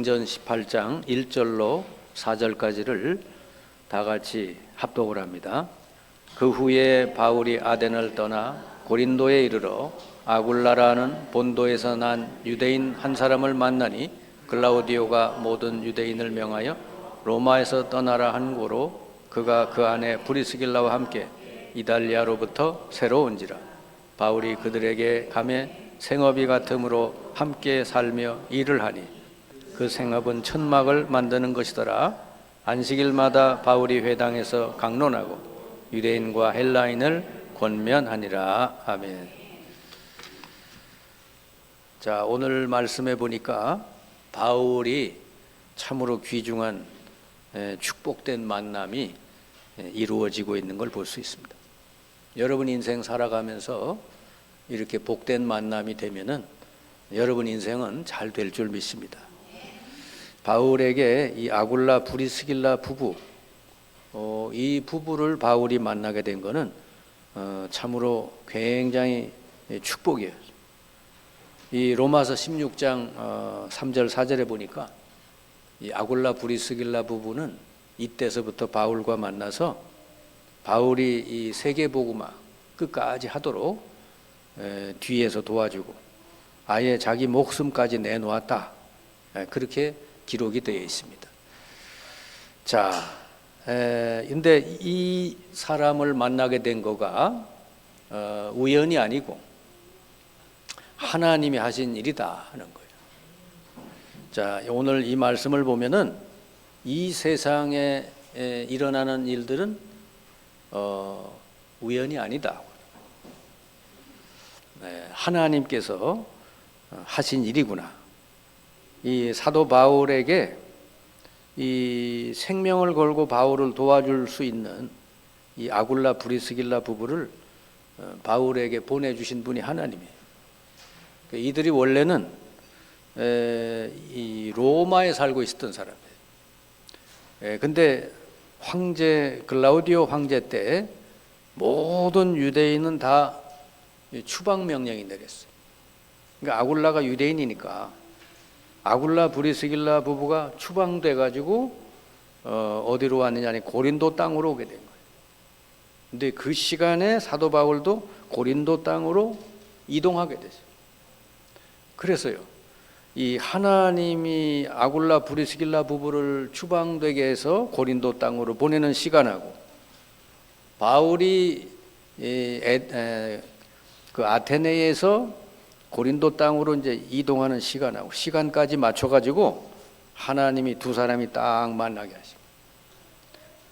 사도행전 18장 1절로 4절까지를 다 같이 합독을 합니다. 그 후에 바울이 아덴을 떠나 고린도에 이르러 아굴라라는 본도에서 난 유대인 한 사람을 만나니 글라우디오가 모든 유대인을 명하여 로마에서 떠나라 한 고로 그가 그 안에 브리스길라와 함께 이달리아로부터 새로 온지라. 바울이 그들에게 가매 생업이 같음으로 함께 살며 일을 하니 그 생업은 천막을 만드는 것이더라. 안식일마다 바울이 회당에서 강론하고 유대인과 헬라인을 권면하니라. 아멘. 자, 오늘 말씀해 보니까 바울이 참으로 귀중한 축복된 만남이 이루어지고 있는 걸 볼 수 있습니다. 여러분 인생 살아가면서 이렇게 복된 만남이 되면은 여러분 인생은 잘 될 줄 믿습니다. 바울에게 이 아굴라 브리스길라 부부, 이 부부를 바울이 만나게 된 것은 참으로 굉장히 축복이에요. 이 로마서 16장 3절 4절에 보니까 이 아굴라 브리스길라 부부는 이때서부터 바울과 만나서 바울이 이 세계복음화 끝까지 하도록 뒤에서 도와주고 아예 자기 목숨까지 내놓았다. 그렇게 기록이 되어 있습니다. 자, 근데 이 사람을 만나게 된 거가 우연이 아니고 하나님이 하신 일이다 하는 거예요. 자, 오늘 이 말씀을 보면은 이 세상에 일어나는 일들은 우연이 아니다. 하나님께서 하신 일이구나. 이 사도 바울에게 이 생명을 걸고 바울을 도와줄 수 있는 이 아굴라 브리스길라 부부를 바울에게 보내주신 분이 하나님이에요. 이들이 원래는 이 로마에 살고 있었던 사람이에요. 근데 황제 글라우디오 황제 때 모든 유대인은 다 추방 명령이 내렸어요. 그러니까 아굴라가 유대인이니까 아굴라 브리스길라 부부가 추방돼 가지고 어디로 왔느냐 하니 고린도 땅으로 오게 된 거예요. 근데 그 시간에 사도 바울도 고린도 땅으로 이동하게 됐어요. 그래서요, 이 하나님이 아굴라 브리스길라 부부를 추방되게 해서 고린도 땅으로 보내는 시간하고 바울이 그 아테네에서 고린도 땅으로 이제 이동하는 시간하고 시간까지 맞춰가지고 하나님이 두 사람이 딱 만나게 하시고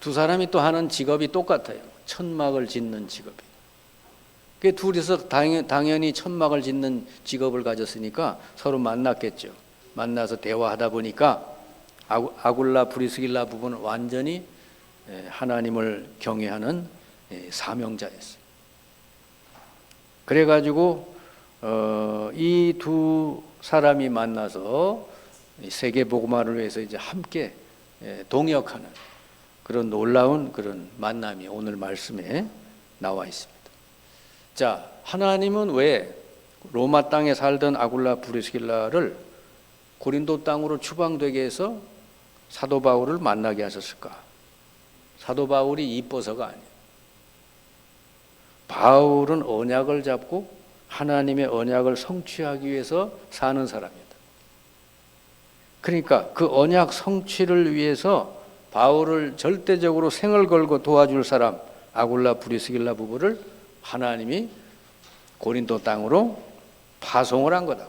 두 사람이 또 하는 직업이 똑같아요. 천막을 짓는 직업이. 그 둘이서 당연히 천막을 짓는 직업을 가졌으니까 서로 만났겠죠. 만나서 대화하다 보니까 아굴라 브리스길라 부부는 완전히 하나님을 경외하는 사명자였어요. 그래가지고 이 두 사람이 만나서 세계 복음화를 위해서 이제 함께 동역하는 그런 놀라운 그런 만남이 오늘 말씀에 나와 있습니다. 자, 하나님은 왜 로마 땅에 살던 아굴라 브리스길라를 고린도 땅으로 추방되게 해서 사도 바울을 만나게 하셨을까? 사도 바울이 이뻐서가 아니에요. 바울은 언약을 잡고 하나님의 언약을 성취하기 위해서 사는 사람이다. 그러니까 그 언약 성취를 위해서 바울을 절대적으로 생을 걸고 도와줄 사람 아굴라 브리스길라 부부를 하나님이 고린도 땅으로 파송을 한 거다.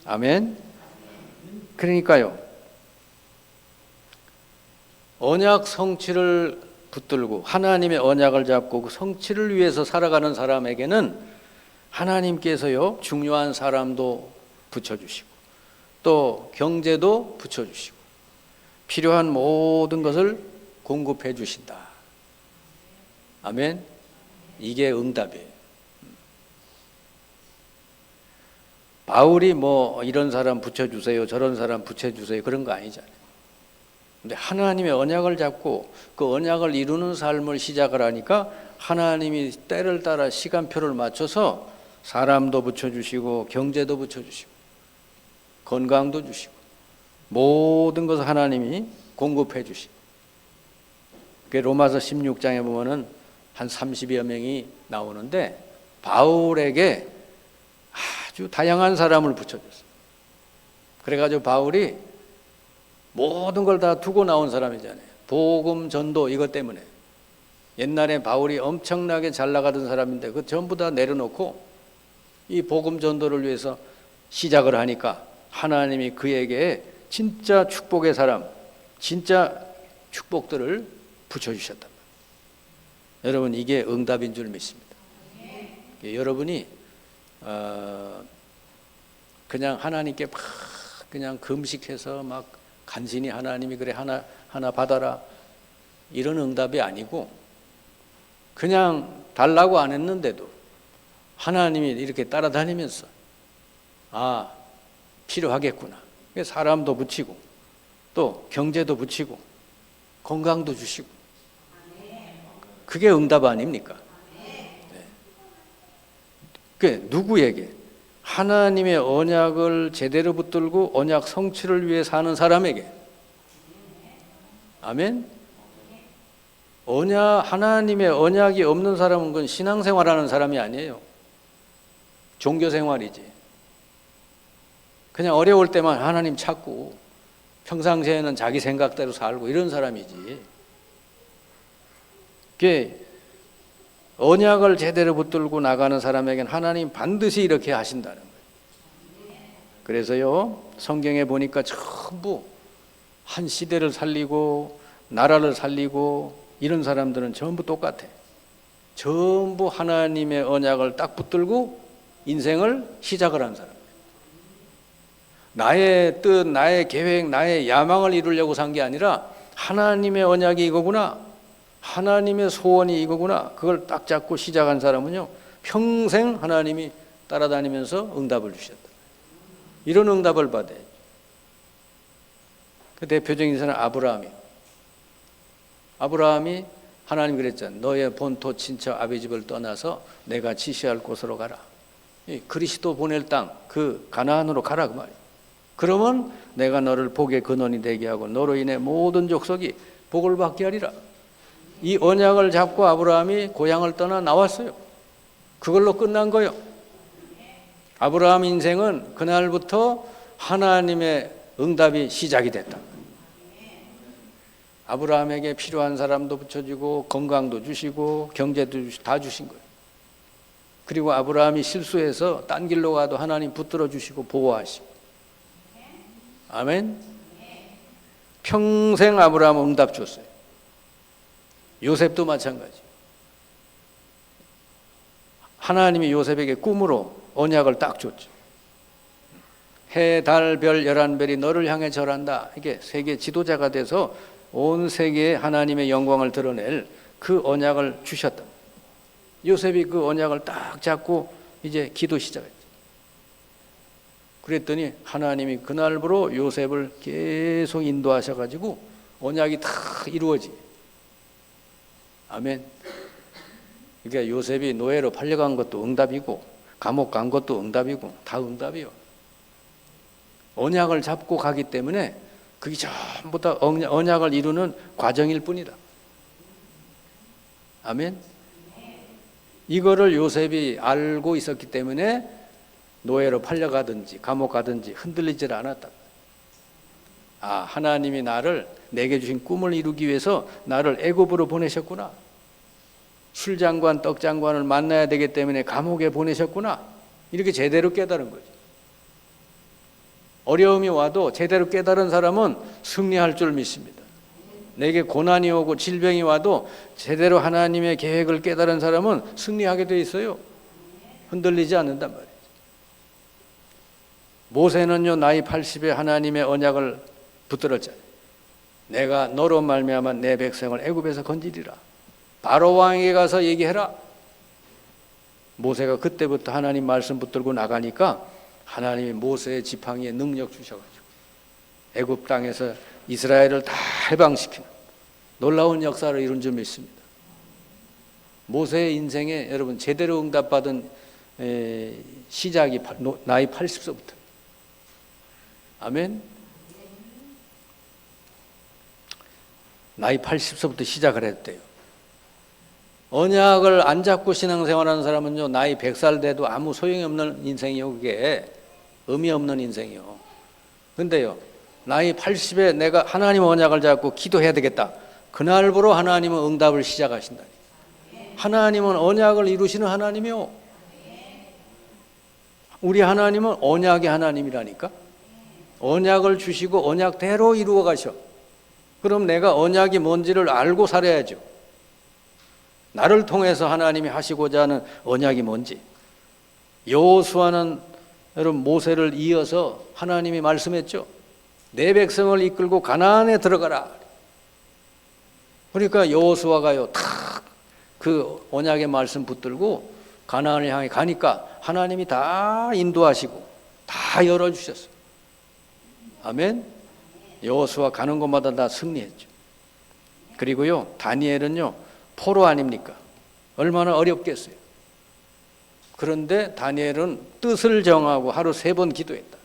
아멘. 그러니까요, 언약 성취를 붙들고 하나님의 언약을 잡고 그 성취를 위해서 살아가는 사람에게는 하나님께서요 중요한 사람도 붙여주시고 또 경제도 붙여주시고 필요한 모든 것을 공급해 주신다. 아멘. 이게 응답이에요. 바울이 뭐 이런 사람 붙여주세요 저런 사람 붙여주세요 그런 거 아니잖아요. 근데 하나님의 언약을 잡고 그 언약을 이루는 삶을 시작을 하니까 하나님이 때를 따라 시간표를 맞춰서 사람도 붙여주시고 경제도 붙여주시고 건강도 주시고 모든 것을 하나님이 공급해 주시고, 그 로마서 16장에 보면은 한 30여 명이 나오는데 바울에게 아주 다양한 사람을 붙여줬어요. 그래가지고 바울이 모든 걸 다 두고 나온 사람이잖아요. 복음 전도 이것 때문에. 옛날에 바울이 엄청나게 잘 나가던 사람인데 그 전부 다 내려놓고 이 복음 전도를 위해서 시작을 하니까 하나님이 그에게 진짜 축복의 사람, 진짜 축복들을 붙여주셨단 말이에요. 여러분, 이게 응답인 줄 믿습니다. 여러분이 그냥 하나님께 막 그냥 금식해서 막 간신히 하나님이 그래 하나 받아라 이런 응답이 아니고, 그냥 달라고 안 했는데도 하나님이 이렇게 따라다니면서 필요하겠구나, 사람도 붙이고 또 경제도 붙이고 건강도 주시고, 그게 응답 아닙니까? 네. 그 누구에게? 하나님의 언약을 제대로 붙들고 언약 성취를 위해 사는 사람에게. 아멘. 하나님의 언약이 없는 사람은 그건 신앙생활하는 사람이 아니에요. 종교생활이지. 그냥 어려울 때만 하나님 찾고 평상시에는 자기 생각대로 살고 이런 사람이지. 그게 언약을 제대로 붙들고 나가는 사람에게는 하나님 반드시 이렇게 하신다는 거예요. 그래서요, 성경에 보니까 전부 한 시대를 살리고 나라를 살리고 이런 사람들은 전부 똑같아. 전부 하나님의 언약을 딱 붙들고 인생을 시작을 한 사람. 나의 뜻, 나의 계획, 나의 야망을 이루려고 산 게 아니라 하나님의 언약이 이거구나, 하나님의 소원이 이거구나, 그걸 딱 잡고 시작한 사람은요 평생 하나님이 따라다니면서 응답을 주셨다. 이런 응답을 받아요. 그 대표적인 사람은 아브라함이 하나님 그랬잖아요. 너의 본토 친척 아비 집을 떠나서 내가 지시할 곳으로 가라. 그리스도 보낼 땅, 그 가나안으로 가라 그 말이에요. 그러면 내가 너를 복의 근원이 되게 하고 너로 인해 모든 족속이 복을 받게 하리라. 이 언약을 잡고 아브라함이 고향을 떠나 나왔어요. 그걸로 끝난 거예요. 아브라함 인생은 그날부터 하나님의 응답이 시작이 됐다. 아브라함에게 필요한 사람도 붙여주고 건강도 주시고 경제도 다 주신 거예요. 그리고 아브라함이 실수해서 딴 길로 가도 하나님 붙들어 주시고 보호하시고. 아멘. 평생 아브라함 응답 줬어요. 요셉도 마찬가지. 하나님이 요셉에게 꿈으로 언약을 딱 줬죠. 해, 달, 별 11별이 너를 향해 절한다. 이게 세계 지도자가 돼서 온 세계에 하나님의 영광을 드러낼 그 언약을 주셨다. 요셉이 그 언약을 딱 잡고 이제 기도 시작했죠. 그랬더니 하나님이 그날부로 요셉을 계속 인도하셔가지고 언약이 다 이루어지. 아멘. 그러니까 요셉이 노예로 팔려간 것도 응답이고 감옥 간 것도 응답이고 다 응답이요. 언약을 잡고 가기 때문에 그게 전부 다 언약을 이루는 과정일 뿐이다. 아멘. 이거를 요셉이 알고 있었기 때문에 노예로 팔려가든지 감옥 가든지 흔들리질 않았다. 하나님이 나를 내게 주신 꿈을 이루기 위해서 나를 애굽으로 보내셨구나. 술장관, 떡장관을 만나야 되기 때문에 감옥에 보내셨구나. 이렇게 제대로 깨달은 거죠. 어려움이 와도 제대로 깨달은 사람은 승리할 줄 믿습니다. 내게 고난이 오고 질병이 와도 제대로 하나님의 계획을 깨달은 사람은 승리하게 돼 있어요. 흔들리지 않는단 말이에요. 모세는요 나이 80에 하나님의 언약을 붙들었잖아요. 내가 너로 말미암아 내 백성을 애굽에서 건지리라. 바로 왕에게 가서 얘기해라. 모세가 그때부터 하나님 말씀 붙들고 나가니까 하나님이 모세의 지팡이에 능력 주셔가지고 애굽 땅에서 이스라엘을 다 해방시키는 놀라운 역사를 이룬 줄 믿습니다. 모세의 인생에 여러분 제대로 응답받은 시작이 나이 80세부터. 아멘. 나이 80세부터 시작을 했대요. 언약을 안 잡고 신앙생활하는 사람은요, 나이 100살 돼도 아무 소용이 없는 인생이요. 그게 의미 없는 인생이요. 근데요, 나이 80에 내가 하나님 언약을 잡고 기도해야 되겠다. 그날부로 하나님은 응답을 시작하신다니. 하나님은 언약을 이루시는 하나님이요. 우리 하나님은 언약의 하나님이라니까. 언약을 주시고 언약대로 이루어 가셔. 그럼 내가 언약이 뭔지를 알고 살아야죠. 나를 통해서 하나님이 하시고자 하는 언약이 뭔지. 여호수아는 여러분 모세를 이어서 하나님이 말씀했죠. 내 백성을 이끌고 가나안에 들어가라. 그러니까 여호수아가요 탁 그 언약의 말씀 붙들고 가나안을 향해 가니까 하나님이 다 인도하시고 다 열어주셨어요. 아멘. 여호수아 가는 곳마다 다 승리했죠. 그리고요 다니엘은요 포로 아닙니까? 얼마나 어렵겠어요. 그런데 다니엘은 뜻을 정하고 하루 3번 기도했다.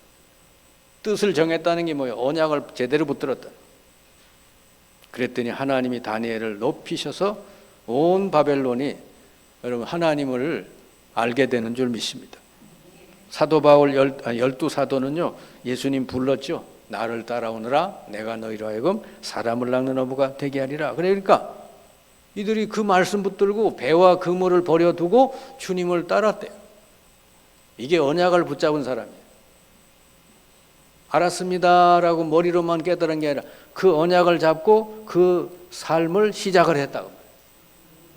뜻을 정했다는 게 뭐예요? 언약을 제대로 붙들었다. 그랬더니 하나님이 다니엘을 높이셔서 온 바벨론이 여러분 하나님을 알게 되는 줄 믿습니다. 사도 바울 12사도는요 예수님 불렀죠. 나를 따라오느라 내가 너희로 하여금 사람을 낚는 어부가 되게 하리라. 그러니까 이들이 그 말씀 붙들고 배와 그물을 버려두고 주님을 따랐대요. 이게 언약을 붙잡은 사람이에요. 알았습니다라고 머리로만 깨달은 게 아니라 그 언약을 잡고 그 삶을 시작을 했다고.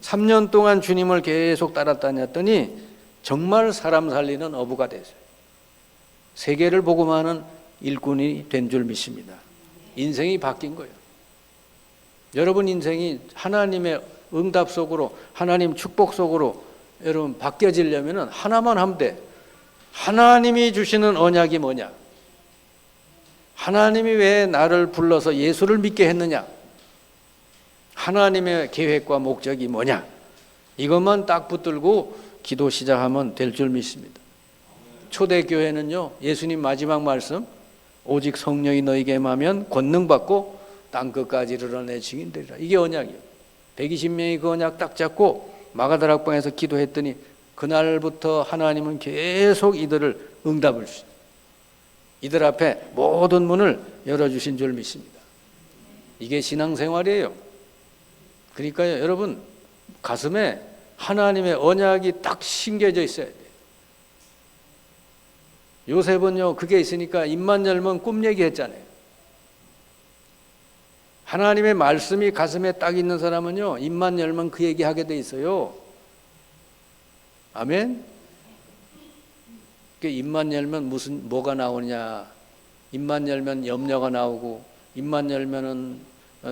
3년 동안 주님을 계속 따랐다니 정말 사람 살리는 어부가 됐어요. 세계를 복음하는 일꾼이 된 줄 믿습니다. 인생이 바뀐 거예요. 여러분 인생이 하나님의 응답 속으로 하나님 축복 속으로 여러분 바뀌어지려면 하나만 하면 돼. 하나님이 주시는 언약이 뭐냐? 하나님이 왜 나를 불러서 예수를 믿게 했느냐? 하나님의 계획과 목적이 뭐냐? 이것만 딱 붙들고 기도 시작하면 될 줄 믿습니다. 초대교회는요 예수님 마지막 말씀 오직 성령이 너희에게 임하면 권능 받고 땅끝까지 이르러 내 증인 되리라. 이게 언약이에요. 120명이 그 언약 딱 잡고 마가다락방에서 기도했더니 그날부터 하나님은 계속 이들을 응답을 주시죠. 이들 앞에 모든 문을 열어주신 줄 믿습니다. 이게 신앙생활이에요. 그러니까요 여러분 가슴에 하나님의 언약이 딱 심겨져 있어야 돼요. 요셉은요 그게 있으니까 입만 열면 꿈 얘기했잖아요. 하나님의 말씀이 가슴에 딱 있는 사람은요 입만 열면 그 얘기하게 돼 있어요. 아멘. 입만 열면 뭐가 나오냐? 입만 열면 염려가 나오고, 입만 열면은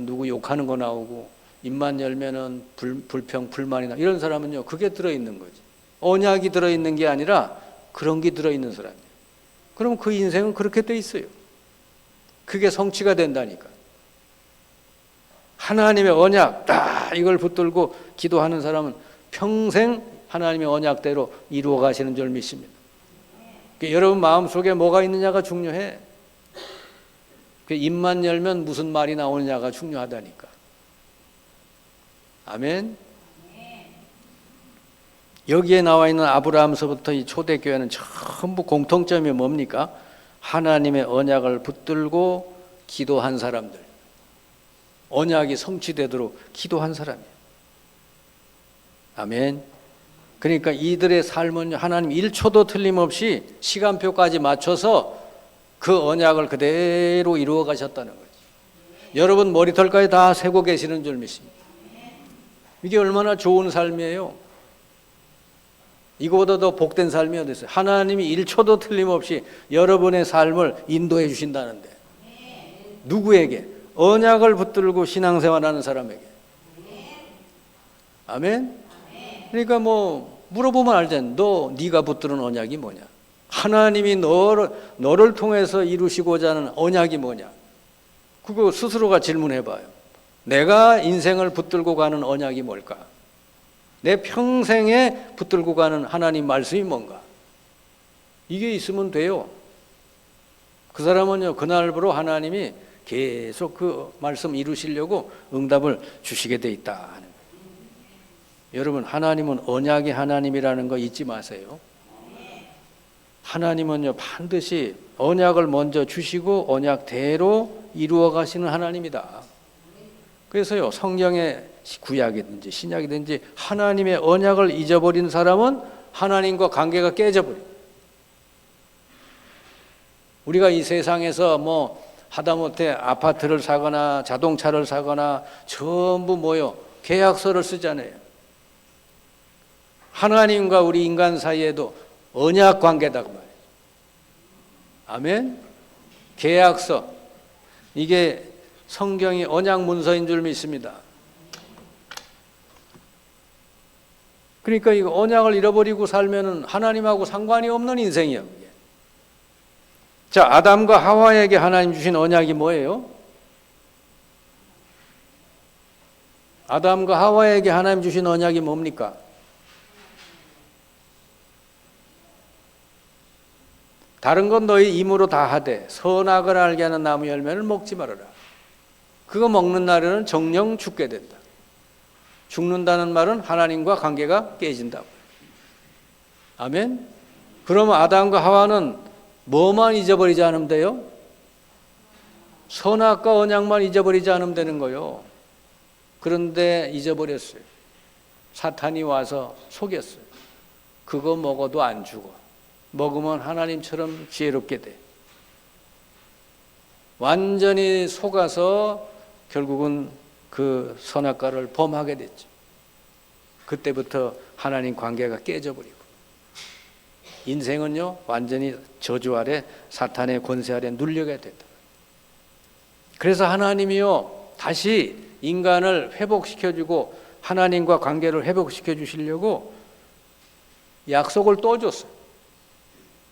누구 욕하는 거 나오고, 입만 열면은 불평 불만이 나. 이런 사람은요 그게 들어 있는 거지. 언약이 들어 있는 게 아니라 그런 게 들어 있는 사람이에요. 그럼 그 인생은 그렇게 돼 있어요. 그게 성취가 된다니까. 하나님의 언약 딱 이걸 붙들고 기도하는 사람은 평생 하나님의 언약대로 이루어 가시는 줄 믿습니다. 여러분 마음속에 뭐가 있느냐가 중요해. 입만 열면 무슨 말이 나오느냐가 중요하다니까. 아멘. 여기에 나와 있는 아브라함서부터 이 초대교회는 전부 공통점이 뭡니까? 하나님의 언약을 붙들고 기도한 사람들. 언약이 성취되도록 기도한 사람이에요. 아멘. 그러니까 이들의 삶은 하나님 1초도 틀림없이 시간표까지 맞춰서 그 언약을 그대로 이루어 가셨다는 거죠. 여러분 머리털까지 다 세고 계시는 줄 믿습니다. 이게 얼마나 좋은 삶이에요. 이거보다 더 복된 삶이 어디 있어요. 하나님이 1초도 틀림없이 여러분의 삶을 인도해 주신다는데 누구에게? 언약을 붙들고 신앙생활하는 사람에게. 아멘. 그러니까 뭐 물어보면 알잖아. 네가 붙드는 언약이 뭐냐? 하나님이 너를 통해서 이루시고자 하는 언약이 뭐냐? 그거 스스로가 질문해봐요. 내가 인생을 붙들고 가는 언약이 뭘까? 내 평생에 붙들고 가는 하나님 말씀이 뭔가? 이게 있으면 돼요. 그 사람은요, 그날부로 하나님이 계속 그 말씀 이루시려고 응답을 주시게 돼 있다 하는 거예요. 여러분, 하나님은 언약의 하나님이라는 거 잊지 마세요. 하나님은요, 반드시 언약을 먼저 주시고 언약대로 이루어 가시는 하나님이다. 그래서요, 성경의 구약이든지 신약이든지 하나님의 언약을 잊어버린 사람은 하나님과 관계가 깨져버려요. 우리가 이 세상에서 뭐 하다못해 아파트를 사거나 자동차를 사거나 전부 뭐요? 계약서를 쓰잖아요. 하나님과 우리 인간 사이에도 언약 관계다 그 말이에요. 아멘. 계약서, 이게 성경이 언약 문서인 줄 믿습니다. 그러니까 이거 언약을 잃어버리고 살면은 하나님하고 상관이 없는 인생이에요. 자, 아담과 하와에게 하나님 주신 언약이 뭐예요? 아담과 하와에게 하나님 주신 언약이 뭡니까? 다른 건 너희 힘으로 다 하되 선악을 알게 하는 나무 열매를 먹지 말아라. 그거 먹는 날에는 정령 죽게 된다. 죽는다는 말은 하나님과 관계가 깨진다고. 아멘. 그러면 아담과 하와는 뭐만 잊어버리지 않으면 돼요? 선악과 언약만 잊어버리지 않으면 되는 거예요. 그런데 잊어버렸어요. 사탄이 와서 속였어요. 그거 먹어도 안 죽어. 먹으면 하나님처럼 지혜롭게 돼. 완전히 속아서 결국은 그 선악과를 범하게 됐죠. 그때부터 하나님 관계가 깨져버리고 인생은요 완전히 저주 아래 사탄의 권세 아래 눌려게 됐다. 그래서 하나님이요 다시 인간을 회복시켜주고 하나님과 관계를 회복시켜 주시려고 약속을 또 줬어요.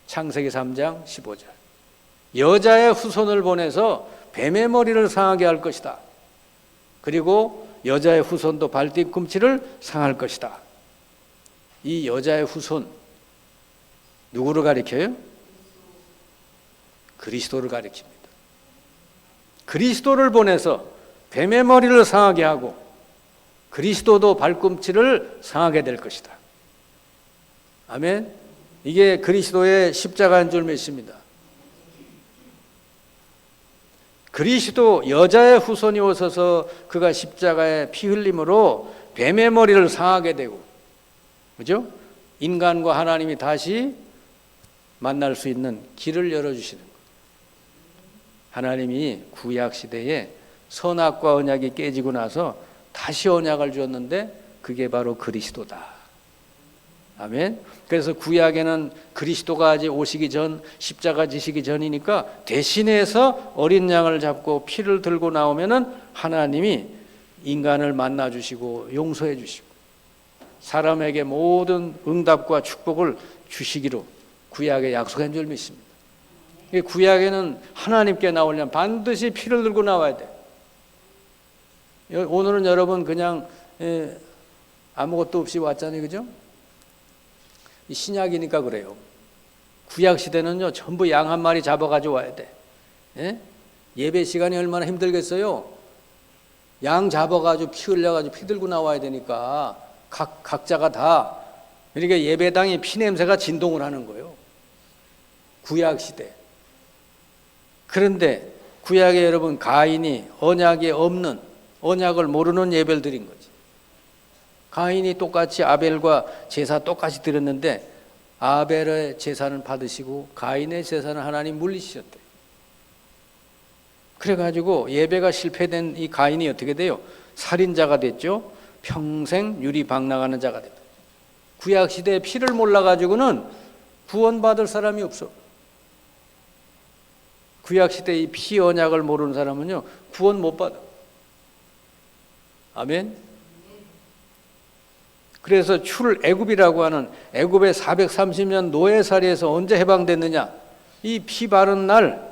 창세기 3장 15절. 여자의 후손을 보내서 뱀의 머리를 상하게 할 것이다. 그리고 여자의 후손도 발뒤꿈치를 상할 것이다. 이 여자의 후손 누구를 가리켜요? 그리스도를 가리킵니다. 그리스도를 보내서 뱀의 머리를 상하게 하고 그리스도도 발꿈치를 상하게 될 것이다. 아멘. 이게 그리스도의 십자가인 줄 믿습니다. 그리스도 여자의 후손이 오셔서 그가 십자가에 피 흘림으로 뱀의 머리를 상하게 되고, 그죠? 인간과 하나님이 다시 만날 수 있는 길을 열어주시는 것. 하나님이 구약 시대에 선악과 언약이 깨지고 나서 다시 언약을 주었는데 그게 바로 그리스도다. 아멘. 그래서 구약에는 그리스도가 아직 오시기 전, 십자가 지시기 전이니까 대신해서 어린 양을 잡고 피를 들고 나오면은 하나님이 인간을 만나 주시고 용서해 주시고 사람에게 모든 응답과 축복을 주시기로 구약에 약속한 줄 믿습니다. 구약에는 하나님께 나오려면 반드시 피를 들고 나와야 돼. 오늘은 여러분 그냥 아무것도 없이 왔잖아요, 그죠? 신약이니까 그래요. 구약 시대는요 전부 양 한 마리 잡아가지고 와야 돼. 예? 예배 시간이 얼마나 힘들겠어요. 양 잡아가지고 피 흘려가지고 피 들고 나와야 되니까 각자가 다. 그러니까 예배당이 피 냄새가 진동을 하는 거예요. 구약 시대. 그런데 구약에 여러분 가인이 언약이 없는, 언약을 모르는 예배를 드린 거지. 가인이 똑같이 아벨과 제사 똑같이 드렸는데 아벨의 제사는 받으시고 가인의 제사는 하나님 물리셨대. 그래가지고 예배가 실패된 이 가인이 어떻게 돼요? 살인자가 됐죠. 평생 유리방랑하는 자가 됐다. 구약시대에 피를 몰라가지고는 구원받을 사람이 없어. 구약시대에 이 피 언약을 모르는 사람은요 구원 못 받아. 아멘. 그래서 출애굽이라고 하는 애굽의 430년 노예살이에서 언제 해방됐느냐? 이 피 바른 날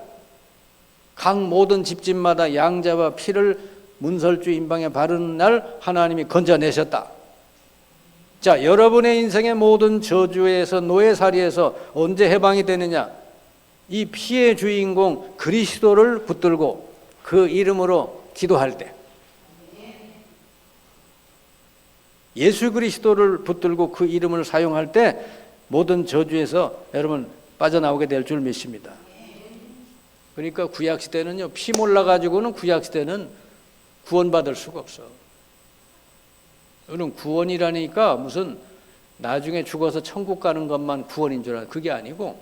각 모든 집집마다 양 잡아 피를 문설주 임방에 바르는 날 하나님이 건져내셨다. 자, 여러분의 인생의 모든 저주에서 노예살이에서 언제 해방이 되느냐? 이 피의 주인공 그리스도를 붙들고 그 이름으로 기도할 때, 예수 그리스도를 붙들고 그 이름을 사용할 때 모든 저주에서 여러분 빠져나오게 될 줄 믿습니다. 그러니까 구약시대는요, 피 몰라가지고는 구약시대는 구원받을 수가 없어. 여러분, 구원이라니까 무슨 나중에 죽어서 천국 가는 것만 구원인 줄 알아요. 그게 아니고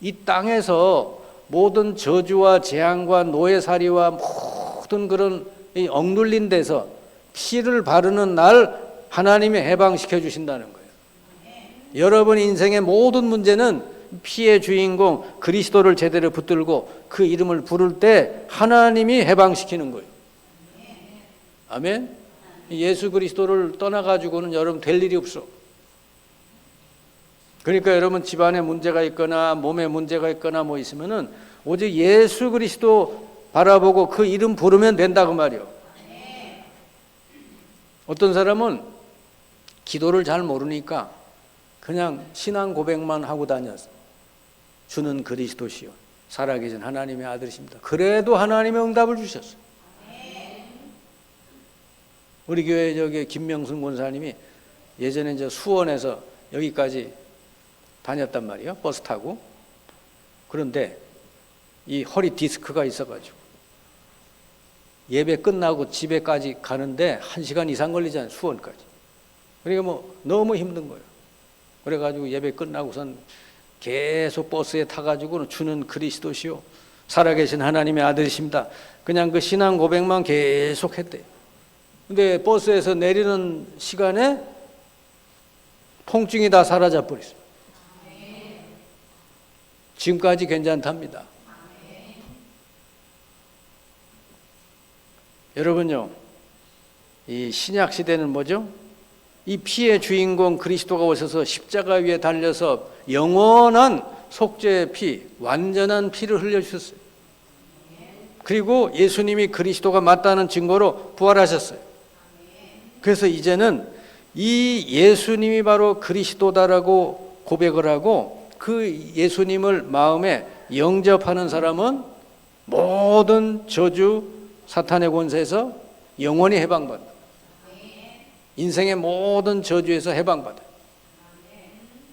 이 땅에서 모든 저주와 재앙과 노예살이와 모든 그런 이 억눌린 데서 피를 바르는 날 하나님이 해방시켜 주신다는 거예요. 여러분 인생의 모든 문제는 피의 주인공 그리스도를 제대로 붙들고 그 이름을 부를 때 하나님이 해방시키는 거예요. 아멘. 예수 그리스도를 떠나가지고는 여러분 될 일이 없어. 그러니까 여러분 집안에 문제가 있거나 몸에 문제가 있거나 뭐 있으면은 오직 예수 그리스도 바라보고 그 이름 부르면 된다 그 말이요. 어떤 사람은 기도를 잘 모르니까 그냥 신앙 고백만 하고 다녔어. 주는 그리스도시요 살아계신 하나님의 아들이십니다. 그래도 하나님의 응답을 주셨어. 우리 교회 저기 김명순 권사님이 예전에 이제 수원에서 여기까지 다녔단 말이에요. 버스 타고. 그런데 이 허리 디스크가 있어가지고 예배 끝나고 집에까지 가는데 1시간 이상 걸리잖아요. 수원까지. 그러니까 뭐 너무 힘든 거예요. 그래가지고 예배 끝나고선 계속 버스에 타가지고는 주는 그리스도시요 살아계신 하나님의 아들이십니다. 그냥 그 신앙 고백만 계속 했대요. 근데 버스에서 내리는 시간에 통증이 다 사라져 버렸어요. 지금까지 괜찮답니다. 여러분요, 이 신약 시대는 뭐죠? 이 피의 주인공 그리스도가 오셔서 십자가 위에 달려서 영원한 속죄의 피, 완전한 피를 흘려주셨어요. 그리고 예수님이 그리스도가 맞다는 증거로 부활하셨어요. 그래서 이제는 이 예수님이 바로 그리스도다라고 고백을 하고 그 예수님을 마음에 영접하는 사람은 모든 저주, 사탄의 권세에서 영원히 해방받아. 인생의 모든 저주에서 해방받아요.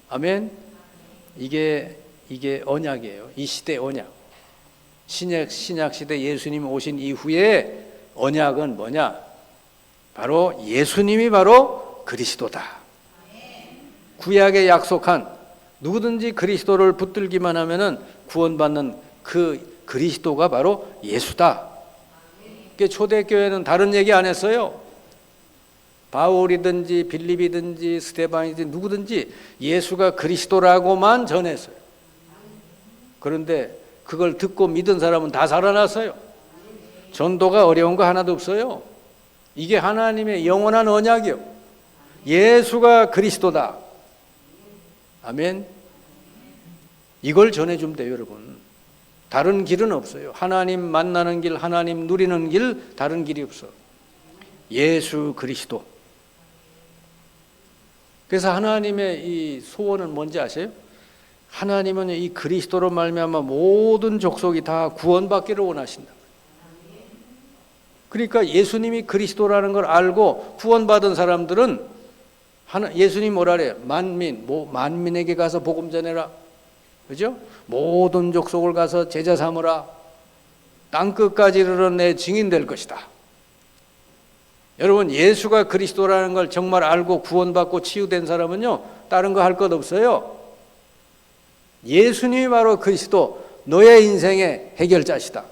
아멘. 이게 언약이에요. 이 시대 언약. 신약 시대 예수님 오신 이후에 언약은 뭐냐? 바로 예수님이 바로 그리스도다. 구약에 약속한 누구든지 그리스도를 붙들기만 하면은 구원받는 그 그리스도가 바로 예수다. 초대교회는 다른 얘기 안 했어요. 바울이든지 빌립이든지 스데반이든지 누구든지 예수가 그리스도라고만 전했어요. 그런데 그걸 듣고 믿은 사람은 다 살아났어요. 전도가 어려운 거 하나도 없어요. 이게 하나님의 영원한 언약이요. 예수가 그리스도다. 아멘. 이걸 전해주면 돼요, 여러분. 다른 길은 없어요. 하나님 만나는 길, 하나님 누리는 길, 다른 길이 없어. 예수 그리스도. 그래서 하나님의 이 소원은 뭔지 아세요? 하나님은 이 그리스도로 말미암아 모든 족속이 다 구원받기를 원하신다. 그러니까 예수님이 그리스도라는 걸 알고 구원받은 사람들은 예수님 뭐라 그래요? 만민에게 가서 복음 전해라. 그죠? 모든 족속을 가서 제자 삼으라. 땅끝까지 이르러 내 증인 될 것이다. 여러분 예수가 그리스도라는 걸 정말 알고 구원받고 치유된 사람은요 다른 거 할 것 없어요. 예수님이 바로 그리스도, 너의 인생의 해결자시다.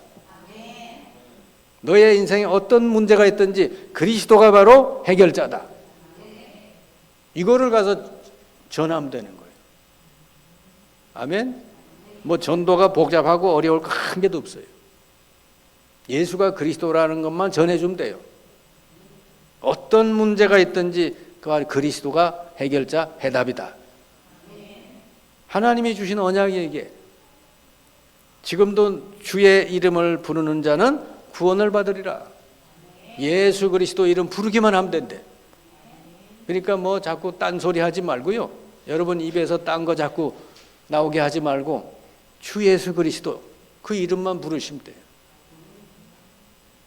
너의 인생에 어떤 문제가 있든지 그리스도가 바로 해결자다. 이거를 가서 전하면 되는 거예요. 아멘. 뭐 전도가 복잡하고 어려울 거 한 개도 없어요. 예수가 그리스도라는 것만 전해주면 돼요. 어떤 문제가 있든지 그 그리스도가 해결자, 해답이다. 하나님이 주신 언약이 이게. 지금도 주의 이름을 부르는 자는 구원을 받으리라. 예수 그리스도 이름 부르기만 하면 된대. 그러니까 뭐 자꾸 딴소리 하지 말고요. 여러분 입에서 딴 거 자꾸 나오게 하지 말고 주 예수 그리스도 그 이름만 부르시면 돼요.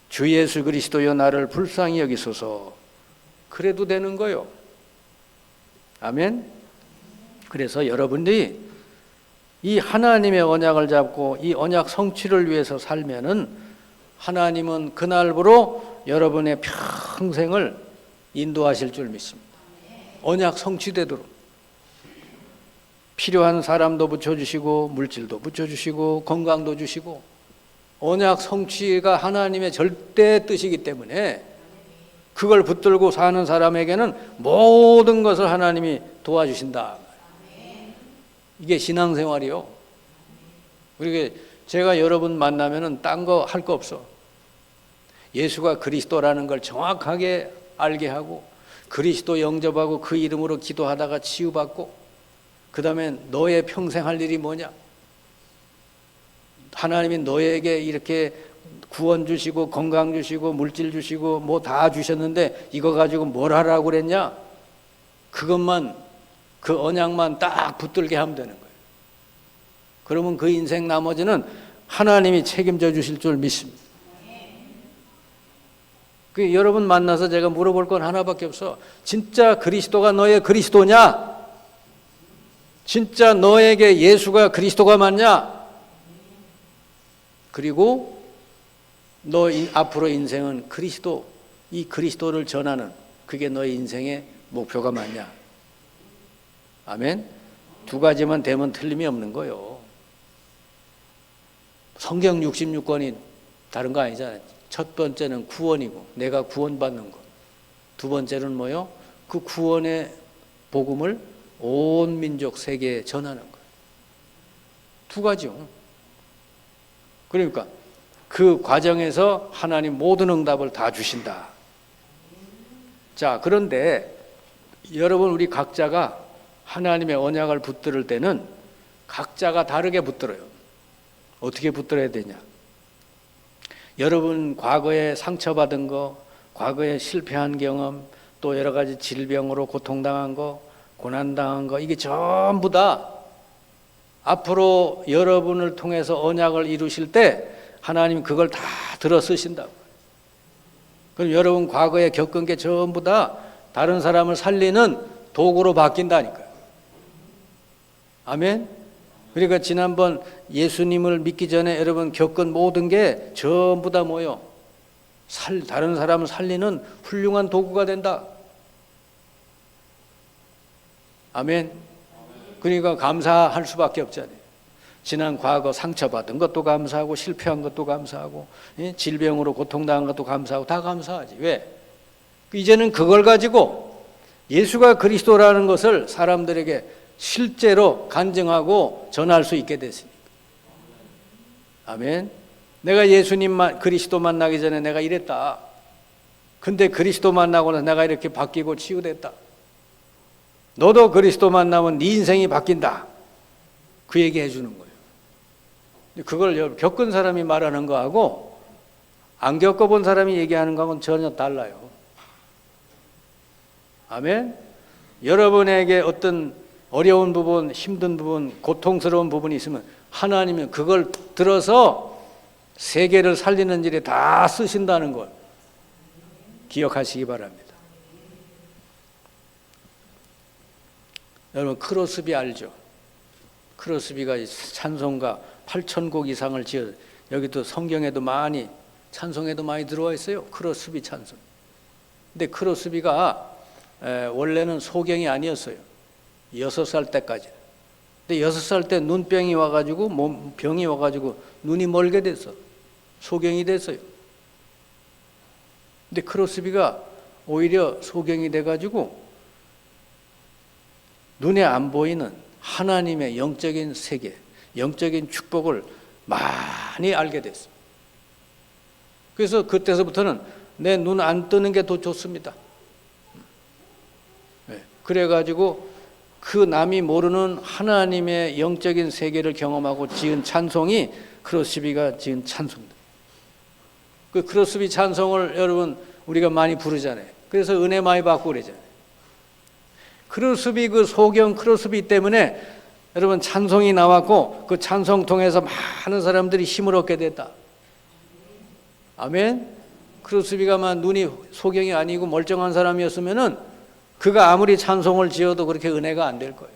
주 예수 그리스도여 나를 불쌍히 여기소서. 그래도 되는 거요. 아멘. 그래서 여러분들이 이 하나님의 언약을 잡고 이 언약 성취를 위해서 살면은 하나님은 그날부로 여러분의 평생을 인도하실 줄 믿습니다. 언약 성취되도록 필요한 사람도 붙여주시고 물질도 붙여주시고 건강도 주시고 언약 성취가 하나님의 절대 뜻이기 때문에 그걸 붙들고 사는 사람에게는 모든 것을 하나님이 도와주신다. 이게 신앙생활이요. 그리고 제가 여러분 만나면은 딴 거 할 거 없어. 예수가 그리스도라는 걸 정확하게 알게 하고 그리스도 영접하고 그 이름으로 기도하다가 치유받고 그 다음에 너의 평생 할 일이 뭐냐? 하나님이 너에게 이렇게 구원 주시고 건강 주시고 물질 주시고 뭐 다 주셨는데 이거 가지고 뭘 하라고 그랬냐? 그것만 그 언약만 딱 붙들게 하면 되는 거예요. 그러면 그 인생 나머지는 하나님이 책임져 주실 줄 믿습니다. 그 여러분 만나서 제가 물어볼 건 하나밖에 없어. 진짜 그리스도가 너의 그리스도냐? 진짜 너에게 예수가 그리스도가 맞냐? 그리고 너 앞으로 인생은 그리스도, 이 그리스도를 전하는 그게 너의 인생의 목표가 맞냐? 아멘? 두 가지만 되면 틀림이 없는 거예요. 성경 66권이 다른 거 아니잖아요. 첫 번째는 구원이고 내가 구원받는 것. 두 번째는 뭐요? 그 구원의 복음을 온 민족 세계에 전하는 거예요. 두 가지요. 그러니까 그 과정에서 하나님 모든 응답을 다 주신다. 자, 그런데 여러분 우리 각자가 하나님의 언약을 붙들을 때는 각자가 다르게 붙들어요. 어떻게 붙들어야 되냐? 여러분 과거에 상처받은 거, 과거에 실패한 경험, 또 여러 가지 질병으로 고통당한 거, 고난당한 거, 이게 전부 다 앞으로 여러분을 통해서 언약을 이루실 때 하나님 그걸 다 들어 쓰신다고. 그럼 여러분 과거에 겪은 게 전부 다 다른 사람을 살리는 도구로 바뀐다니까요. 아멘? 그러니까 지난번 예수님을 믿기 전에 여러분 겪은 모든 게 전부 다 뭐요? 다른 사람을 살리는 훌륭한 도구가 된다. 아멘? 그러니까 감사할 수밖에 없잖아요. 지난 과거 상처받은 것도 감사하고 실패한 것도 감사하고 질병으로 고통당한 것도 감사하고 다 감사하지. 왜? 이제는 그걸 가지고 예수가 그리스도라는 것을 사람들에게 실제로 간증하고 전할 수 있게 됐으니까. 아멘. 내가 예수님 그리스도 만나기 전에 내가 이랬다. 근데 그리스도 만나고 나서 내가 이렇게 바뀌고 치유됐다. 너도 그리스도 만나면 네 인생이 바뀐다. 그 얘기 해주는 거예요. 그걸 겪은 사람이 말하는 거하고 안 겪어본 사람이 얘기하는 거하고는 전혀 달라요. 아멘. 여러분에게 어떤 어려운 부분, 힘든 부분, 고통스러운 부분이 있으면 하나님은 그걸 들어서 세계를 살리는 일에 다 쓰신다는 걸 기억하시기 바랍니다. 여러분 크로스비 알죠? 크로스비가 찬송가 8,000곡 이상을 지어 여기도 성경에도 많이 찬송에도 많이 들어와 있어요. 크로스비 찬송. 근데 크로스비가 원래는 소경이 아니었어요. 6살 때까지. 근데 6살 때 눈병이 와가지고 병이 와가지고 눈이 멀게 됐어. 소경이 됐어요. 근데 크로스비가 오히려 소경이 돼가지고 눈에 안 보이는 하나님의 영적인 세계, 영적인 축복을 많이 알게 됐어. 그래서 그때서부터는 내 눈 안 뜨는 게 더 좋습니다. 그래가지고 그 남이 모르는 하나님의 영적인 세계를 경험하고 지은 찬송이 크로스비가 지은 찬송입니다. 그 크로스비 찬송을 여러분 우리가 많이 부르잖아요. 그래서 은혜 많이 받고 그러잖아요. 크로스비 그 소경 크로스비 때문에 여러분 찬송이 나왔고 그 찬송 통해서 많은 사람들이 힘을 얻게 됐다. 아멘. 크루스비가만 눈이 소경이 아니고 멀쩡한 사람이었으면은 그가 아무리 찬송을 지어도 그렇게 은혜가 안 될 거예요.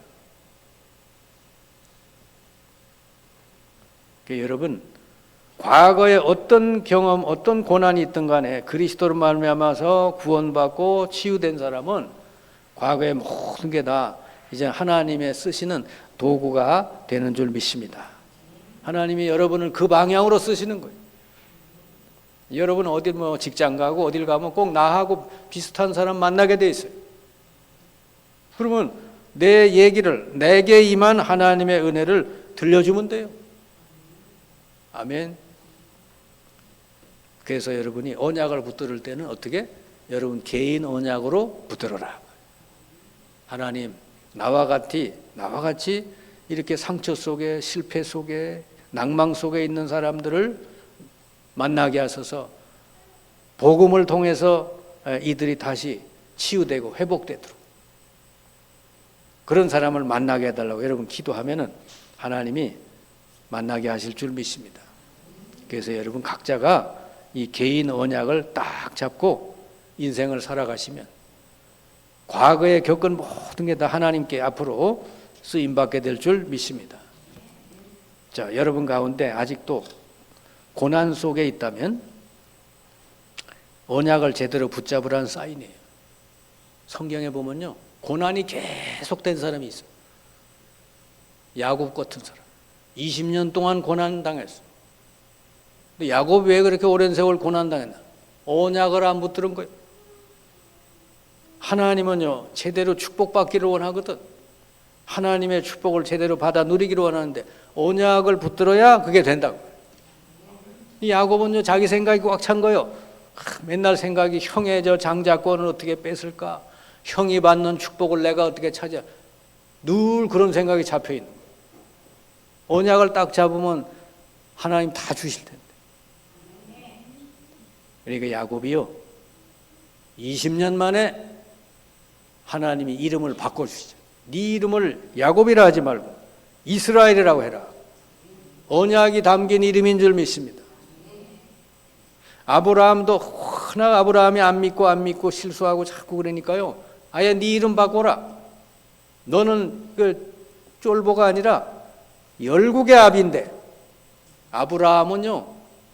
그러니까 여러분 과거에 어떤 경험, 어떤 고난이 있든 간에 그리스도로 말미암아서 구원받고 치유된 사람은 과거의 모든 게 다 이제 하나님의 쓰시는 도구가 되는 줄 믿습니다. 하나님이 여러분을 그 방향으로 쓰시는 거예요. 여러분 어디 뭐 직장 가고 어딜 가면 꼭 나하고 비슷한 사람 만나게 돼 있어요. 그러면 내 얘기를 내게 임한 하나님의 은혜를 들려주면 돼요. 아멘. 그래서 여러분이 언약을 붙들을 때는 어떻게? 여러분 개인 언약으로 붙들어라. 하나님 나와 같이 이렇게 상처 속에 실패 속에 낭망 속에 있는 사람들을 만나게 하소서. 복음을 통해서 이들이 다시 치유되고 회복되도록 그런 사람을 만나게 해달라고 여러분 기도하면은 하나님이 만나게 하실 줄 믿습니다. 그래서 여러분 각자가 이 개인 언약을 딱 잡고 인생을 살아가시면 과거에 겪은 모든 게 다 하나님께 앞으로 쓰임받게 될 줄 믿습니다. 자, 여러분 가운데 아직도 고난 속에 있다면 언약을 제대로 붙잡으라는 사인이에요. 성경에 보면요 고난이 계속된 사람이 있어요. 야곱 같은 사람 20년 동안 고난 당했어. 근데 야곱이 왜 그렇게 오랜 세월 고난 당했나? 언약을 안 붙들은 거예요. 하나님은요 제대로 축복받기를 원하거든. 하나님의 축복을 제대로 받아 누리기를 원하는데 언약을 붙들어야 그게 된다고. 이 야곱은요 자기 생각이 꽉 찬 거예요. 맨날 생각이 형의 저 장자권을 어떻게 뺏을까? 형이 받는 축복을 내가 어떻게 찾아? 늘 그런 생각이 잡혀 있는 거예요. 언약을 딱 잡으면 하나님 다 주실 텐데. 그러니까 야곱이요 20년 만에 하나님이 이름을 바꿔주시죠. 네 이름을 야곱이라 하지 말고 이스라엘이라고 해라. 언약이 담긴 이름인 줄 믿습니다. 아브라함도 워낙 아브라함이 안 믿고 실수하고 자꾸 그러니까요 아예 네 이름 바꿔라. 너는 그 쫄보가 아니라 열국의 아비인데. 아브라함은요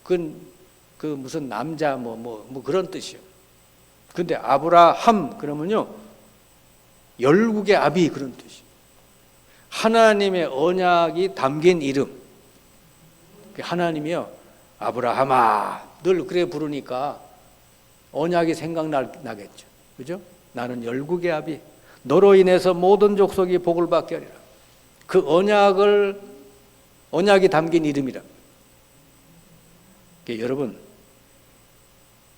그 무슨 남자 뭐 그런 뜻이요. 근데 아브라함 그러면요 열국의 아비 그런 뜻이요. 하나님의 언약이 담긴 이름. 하나님이요 아브라함아 늘 그래 부르니까 언약이 생각나겠죠. 그죠? 나는 열국의 아비 너로 인해서 모든 족속이 복을 받게 하리라. 그 언약이 담긴 이름이라.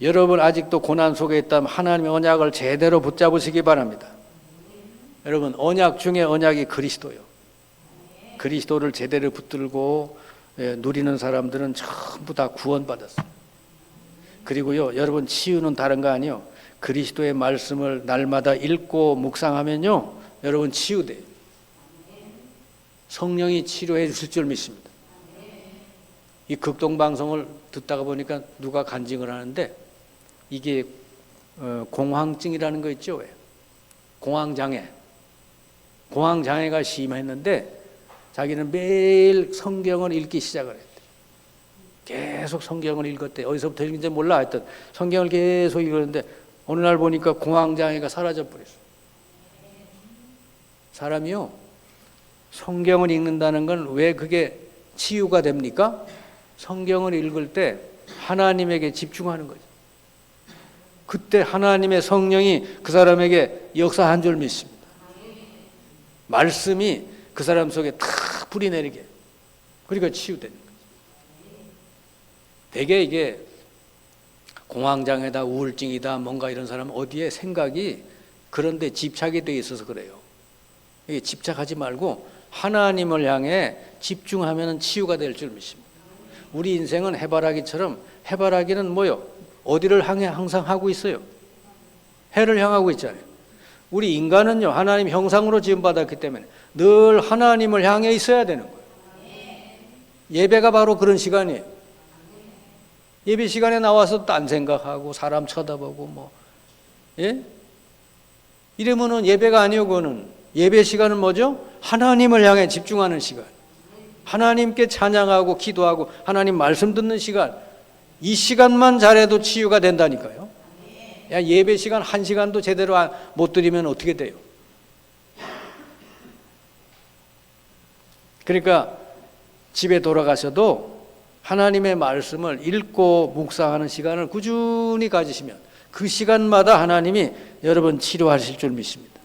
여러분 아직도 고난 속에 있다면 하나님의 언약을 제대로 붙잡으시기 바랍니다. 여러분 언약 중에 언약이 그리스도요. 그리스도를 제대로 붙들고 누리는 사람들은 전부 다 구원받았어요. 그리고요 여러분 치유는 다른 거 아니에요. 그리스도의 말씀을 날마다 읽고 묵상하면요 여러분 치유돼요. 성령이 치료해 주실 줄 믿습니다. 이 극동방송을 듣다가 보니까 누가 간증을 하는데 이게 공황증이라는 거 있죠. 왜? 공황장애가 심했는데 자기는 매일 성경을 읽기 시작을 했대. 계속 성경을 읽었대. 어디서부터 읽는지 몰라 하여튼 성경을 계속 읽었는데 어느 날 보니까 공황장애가 사라져 버렸어. 사람이요 성경을 읽는다는 건 왜 그게 치유가 됩니까? 성경을 읽을 때 하나님에게 집중하는 거죠. 그때 하나님의 성령이 그 사람에게 역사한 줄 믿습니다. 말씀이 그 사람 속에 탁 뿌리 내리게. 그러니까 치유되는 거죠. 대개 이게 공황장애다, 우울증이다, 뭔가 이런 사람은 어디에 생각이 그런데 집착이 돼 있어서 그래요. 이게 집착하지 말고 하나님을 향해 집중하면 치유가 될 줄 믿습니다. 우리 인생은 해바라기처럼 해바라기는 뭐요? 어디를 향해 항상 하고 있어요? 해를 향하고 있잖아요. 우리 인간은요, 하나님 형상으로 지음받았기 때문에 늘 하나님을 향해 있어야 되는 거예요. 예배가 바로 그런 시간이에요. 예배 시간에 나와서 딴 생각하고 사람 쳐다보고 뭐, 예? 이러면은 예배가 아니고 그거는 예배 시간은 뭐죠? 하나님을 향해 집중하는 시간. 하나님께 찬양하고 기도하고 하나님 말씀 듣는 시간. 이 시간만 잘해도 치유가 된다니까요. 야, 예배 시간 1시간도 제대로 못 드리면 어떻게 돼요? 그러니까 집에 돌아가셔도 하나님의 말씀을 읽고 묵상하는 시간을 꾸준히 가지시면 그 시간마다 하나님이 여러분 치료하실 줄 믿습니다.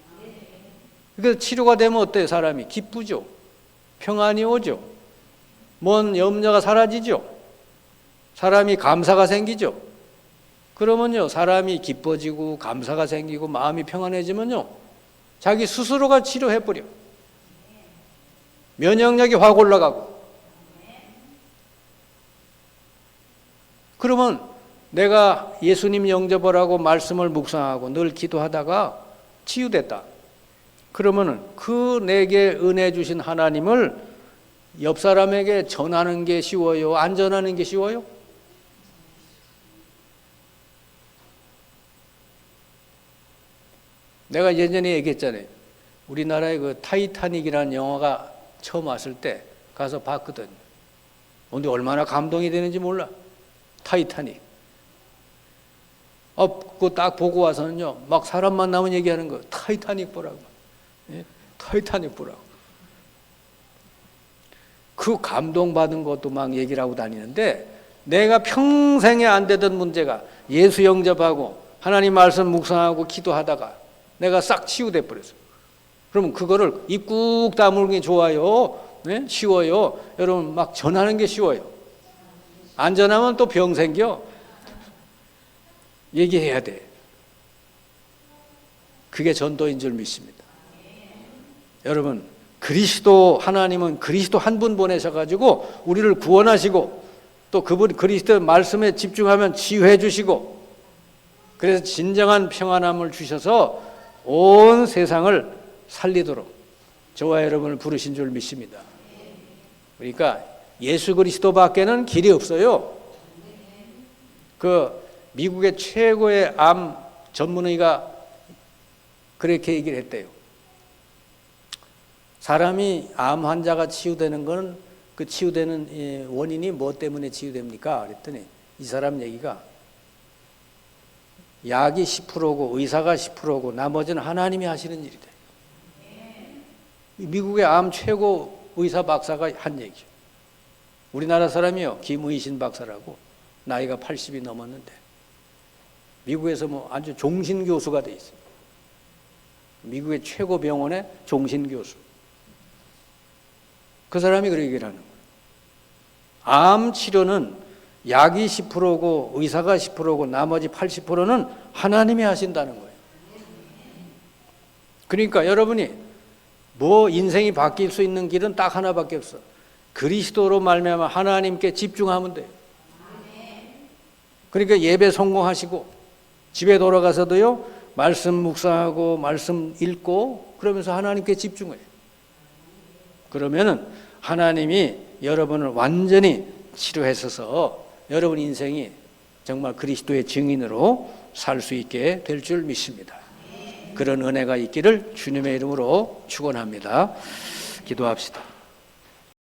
그래서 치료가 되면 어때요? 사람이 기쁘죠. 평안이 오죠. 먼 염려가 사라지죠. 사람이 감사가 생기죠. 그러면요, 사람이 기뻐지고 감사가 생기고 마음이 평안해지면요, 자기 스스로가 치료해버려. 면역력이 확 올라가고. 그러면 내가 예수님 영접을 하고 말씀을 묵상하고 늘 기도하다가 치유됐다. 그러면은 그 내게 은혜 주신 하나님을 옆 사람에게 전하는 게 쉬워요? 안 전하는 게 쉬워요? 내가 예전에 얘기했잖아요. 우리나라에 그 타이타닉이라는 영화가 처음 왔을 때 가서 봤거든. 근데 얼마나 감동이 되는지 몰라. 타이타닉. 그거 딱 보고 와서는요, 막 사람 만나면 얘기하는 거. 타이타닉 보라고. 예? 타이타닉 보라고. 그 감동받은 것도 막 얘기를 하고 다니는데, 내가 평생에 안 되던 문제가 예수 영접하고 하나님 말씀 묵상하고 기도하다가 내가 싹 치유돼 버렸어. 그러면 그거를 입 꾹 다물는 게 좋아요? 네? 쉬워요? 여러분 막 전하는 게 쉬워요. 안 전하면 또 병 생겨. 얘기해야 돼. 그게 전도인 줄 믿습니다. 여러분 그리스도 하나님은 그리스도 한 분 보내셔가지고 우리를 구원하시고 또 그분 그리스도의 말씀에 집중하면 치유해 주시고 그래서 진정한 평안함을 주셔서 온 세상을 살리도록 저와 여러분을 부르신 줄 믿습니다. 그러니까 예수 그리스도밖에는 길이 없어요. 그 미국의 최고의 암 전문의가 그렇게 얘기를 했대요. 사람이 암 환자가 치유되는 건 그 치유되는 원인이 뭐 때문에 치유됩니까? 그랬더니 이 사람 얘기가 약이 10%고 의사가 10%고 나머지는 하나님이 하시는 일이래. 미국의 암 최고 의사 박사가 한 얘기죠. 우리나라 사람이요, 김의신 박사라고 나이가 80이 넘었는데 미국에서 뭐 아주 종신 교수가 돼 있어요. 미국의 최고 병원의 종신 교수. 그 사람이 그렇게 얘기를 하는 거예요. 암 치료는 약이 10%고 의사가 10%고 나머지 80%는 하나님이 하신다는 거예요. 그러니까 여러분이 뭐 인생이 바뀔 수 있는 길은 딱 하나밖에 없어. 그리스도로 말미암아 하나님께 집중하면 돼요. 그러니까 예배 성공하시고 집에 돌아가서도요, 말씀 묵상하고 말씀 읽고 그러면서 하나님께 집중해요. 그러면은 하나님이 여러분을 완전히 치료하셔서 여러분 인생이 정말 그리스도의 증인으로 살 수 있게 될 줄 믿습니다. 그런 은혜가 있기를 주님의 이름으로 축원합니다. 기도합시다.